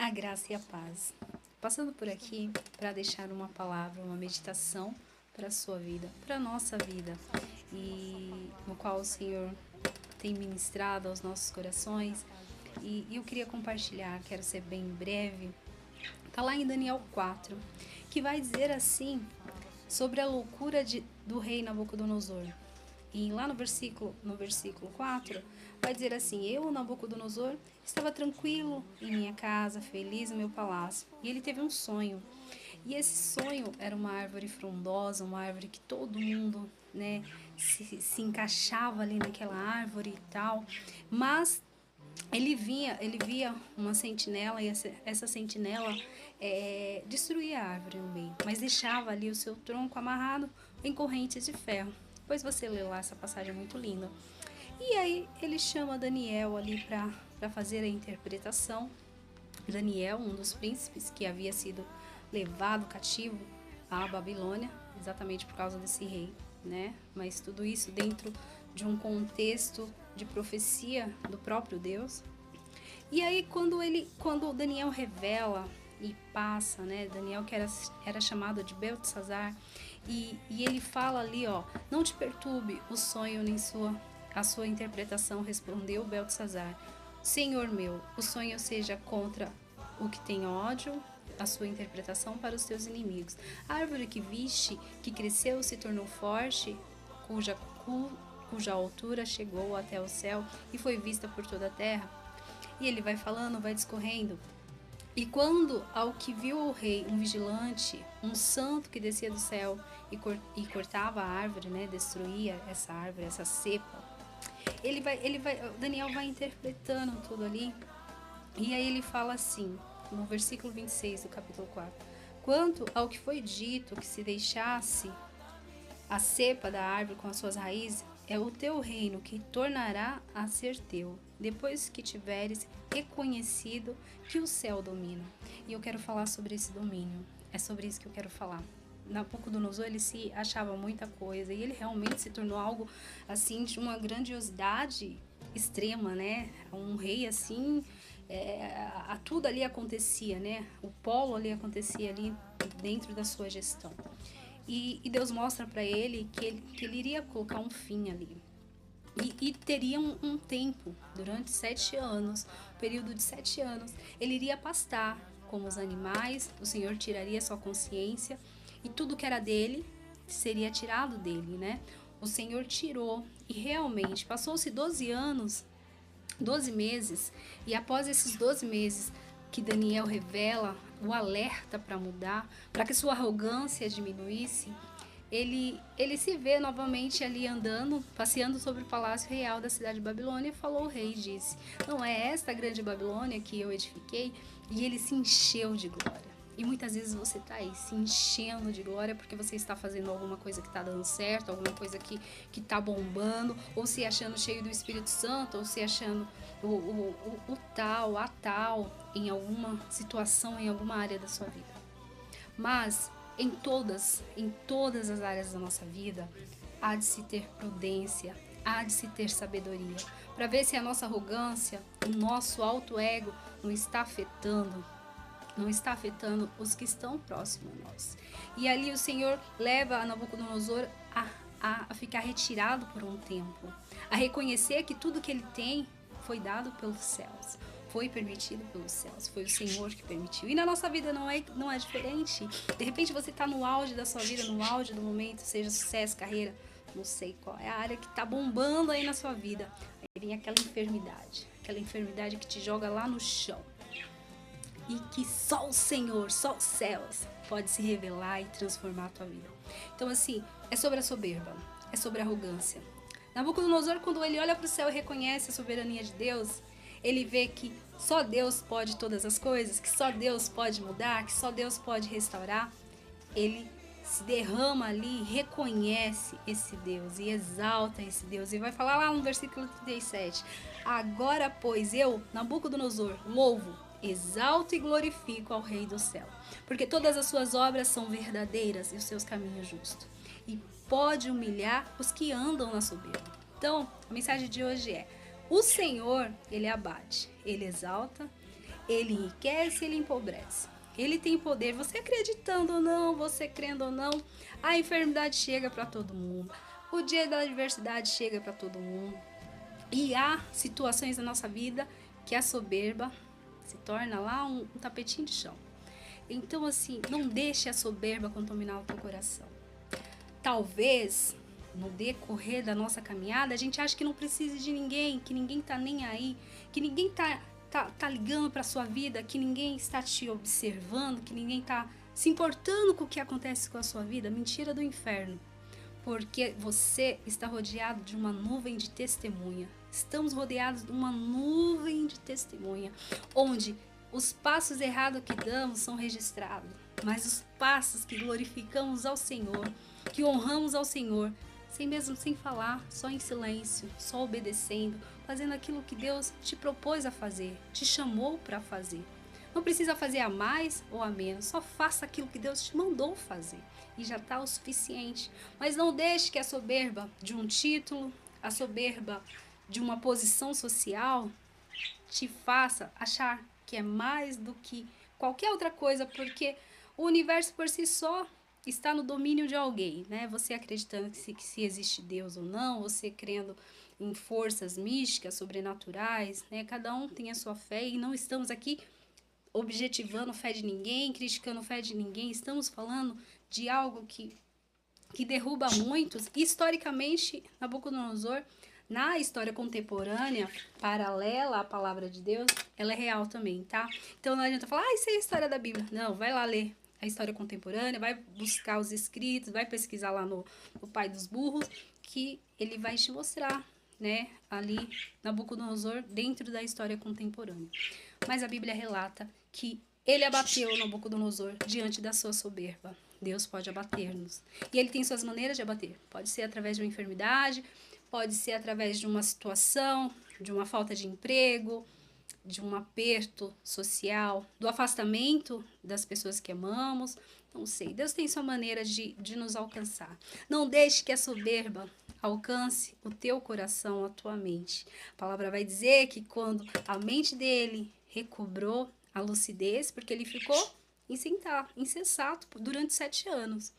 A graça e a paz. Passando por aqui para deixar uma palavra, uma meditação para a sua vida, para a nossa vida, e no qual o Senhor tem ministrado aos nossos corações. E eu queria compartilhar, quero ser bem breve. Está lá em Daniel 4, que vai dizer assim sobre a loucura do rei Nabucodonosor. E lá no versículo 4, vai dizer assim: eu, Nabucodonosor, estava tranquilo em minha casa, feliz no meu palácio. E ele teve um sonho. E esse sonho era uma árvore frondosa, uma árvore que todo mundo, né, se encaixava ali naquela árvore e tal. Mas ele via uma sentinela, e essa sentinela destruía a árvore no meio, mas deixava ali o seu tronco amarrado em correntes de ferro. Depois você lê lá, essa passagem é muito linda. E aí ele chama Daniel ali para fazer a interpretação. Daniel, um dos príncipes que havia sido levado cativo à Babilônia, exatamente por causa desse rei, né? Mas tudo isso dentro de um contexto de profecia do próprio Deus. E aí quando Daniel revela e passa, né? Daniel que era chamado de Beltesazar, e ele fala ali, ó: não te perturbe o sonho nem a sua interpretação, respondeu Beltesazar. Senhor meu, o sonho seja contra o que tem ódio, a sua interpretação para os teus inimigos. A árvore que viste, que cresceu, se tornou forte, cuja altura chegou até o céu e foi vista por toda a terra. E ele vai falando, vai discorrendo. E quando ao que viu o rei um vigilante, um santo que descia do céu e cortava a árvore, né, destruía essa árvore, essa cepa, Daniel vai interpretando tudo ali. E aí ele fala assim, no versículo 26 do capítulo 4: quanto ao que foi dito, que se deixasse a cepa da árvore com as suas raízes, é o teu reino que tornará a ser teu, depois que tiveres reconhecido que o céu domina. E eu quero falar sobre esse domínio, é sobre isso que eu quero falar. Nabucodonosor, ele se achava muita coisa, e ele realmente se tornou algo assim de uma grandiosidade extrema, né? Um rei assim, tudo ali acontecia, né? O polo ali acontecia ali dentro da sua gestão. E Deus mostra para ele que ele iria colocar um fim ali. E teria um tempo, durante 7 anos, período de 7 anos, ele iria pastar como os animais, o Senhor tiraria sua consciência, e tudo que era dele seria tirado dele, né? O Senhor tirou, e realmente passou-se 12 anos, 12 meses, e após esses 12 meses que Daniel revela, o alerta para mudar, para que sua arrogância diminuísse, ele se vê novamente ali andando, passeando sobre o palácio real da cidade de Babilônia, e falou o rei e disse: não é esta a grande Babilônia que eu edifiquei? E ele se encheu de glória. E muitas vezes você está aí se enchendo de glória porque você está fazendo alguma coisa que está dando certo, alguma coisa que está bombando, ou se achando cheio do Espírito Santo, ou se achando a tal, em alguma situação, em alguma área da sua vida. Mas em todas as áreas da nossa vida, há de se ter prudência, há de se ter sabedoria, para ver se a nossa arrogância, o nosso alto ego não está afetando os que estão próximos a nós. E ali o Senhor leva a Nabucodonosor a ficar retirado por um tempo, a reconhecer que tudo que ele tem foi dado pelos céus, foi permitido pelos céus, foi o Senhor que permitiu. E na nossa vida não é diferente. De repente você está no auge da sua vida, no auge do momento, seja sucesso, carreira, não sei qual é a área que está bombando aí na sua vida. Aí vem aquela enfermidade que te joga lá no chão. E que só o Senhor, só os céus pode se revelar e transformar a tua vida. Então assim, é sobre a soberba, é sobre a arrogância. Nabucodonosor, quando ele olha para o céu e reconhece a soberania de Deus, ele vê que só Deus pode todas as coisas, que só Deus pode mudar, que só Deus pode restaurar. Ele se derrama ali, reconhece esse Deus e exalta esse Deus. E vai falar lá no versículo 37: agora, pois, eu, Nabucodonosor, louvo, exalto e glorifico ao Rei do céu, porque todas as suas obras são verdadeiras e os seus caminhos justos, e pode humilhar os que andam na soberba. Então, a mensagem de hoje é: o Senhor, ele abate, ele exalta, Ele enriquece, ele empobrece. Ele tem poder, você acreditando ou não, você crendo ou não, a enfermidade chega para todo mundo. O dia da adversidade chega para todo mundo. E há situações na nossa vida que a soberba se torna lá um tapetinho de chão. Então, assim, não deixe a soberba contaminar o teu coração. Talvez, no decorrer da nossa caminhada, a gente acha que não precisa de ninguém, que ninguém tá nem aí, que ninguém tá ligando pra sua vida, que ninguém está te observando, que ninguém tá se importando com o que acontece com a sua vida. Mentira do inferno. Porque você está rodeado de uma nuvem de testemunha. Estamos rodeados de uma nuvem de testemunha, onde os passos errados que damos são registrados, mas os passos que glorificamos ao Senhor, que honramos ao Senhor, sem falar, só em silêncio, só obedecendo, fazendo aquilo que Deus te propôs a fazer, te chamou para fazer. Não precisa fazer a mais ou a menos, só faça aquilo que Deus te mandou fazer e já está o suficiente. Mas não deixe que a soberba de um título, a soberba de uma posição social te faça achar que é mais do que qualquer outra coisa, porque o universo por si só está no domínio de alguém, né? Você acreditando que se existe Deus ou não, você crendo em forças místicas, sobrenaturais, né? Cada um tem a sua fé e não estamos aqui objetivando fé de ninguém, criticando fé de ninguém, estamos falando de algo que derruba muitos. Historicamente, Nabucodonosor, na história contemporânea, paralela à palavra de Deus, ela é real também, tá? Então não adianta falar, isso é a história da Bíblia. Não, vai lá ler a história contemporânea, vai buscar os escritos, vai pesquisar lá no Pai dos Burros, que ele vai te mostrar, né, ali Nabucodonosor dentro da história contemporânea. Mas a Bíblia relata que ele abateu Nabucodonosor diante da sua soberba. Deus pode abater-nos. E ele tem suas maneiras de abater. Pode ser através de uma enfermidade, pode ser através de uma situação, de uma falta de emprego, de um aperto social, do afastamento das pessoas que amamos. Não sei. Deus tem sua maneira de nos alcançar. Não deixe que a soberba alcance o teu coração, a tua mente. A palavra vai dizer que quando a mente dele recobrou a lucidez, porque ele ficou insensato durante 7 anos,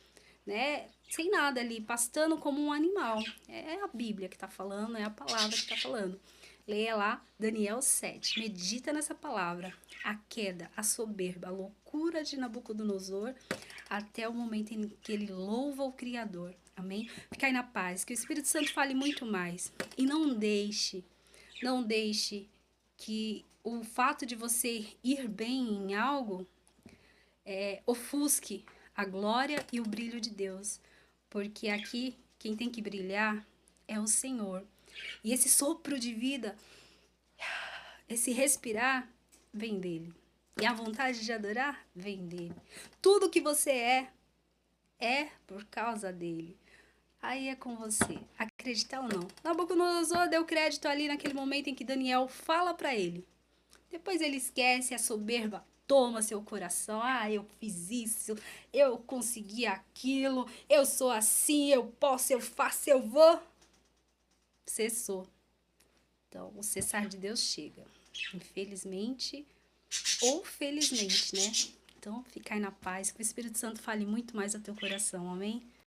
né? Sem nada ali, pastando como um animal. É a Bíblia que está falando, é a palavra que está falando. Leia lá Daniel 7, medita nessa palavra. A queda, a soberba, a loucura de Nabucodonosor, até o momento em que ele louva o Criador. Amém? Ficai na paz, que o Espírito Santo fale muito mais. E não deixe que o fato de você ir bem em algo ofusque a glória e o brilho de Deus. Porque aqui, quem tem que brilhar é o Senhor. E esse sopro de vida, esse respirar, vem dele. E a vontade de adorar, vem dele. Tudo que você é por causa dele. Aí é com você, acreditar ou não. Nabucodonosor deu crédito ali naquele momento em que Daniel fala para ele. Depois ele esquece, a soberba toma seu coração. Ah, eu fiz isso, eu consegui aquilo, eu sou assim, eu posso, eu faço, eu vou. Cessou. Então, o cessar de Deus chega. Infelizmente ou felizmente, né? Então, ficai na paz, que o Espírito Santo fale muito mais ao teu coração, amém?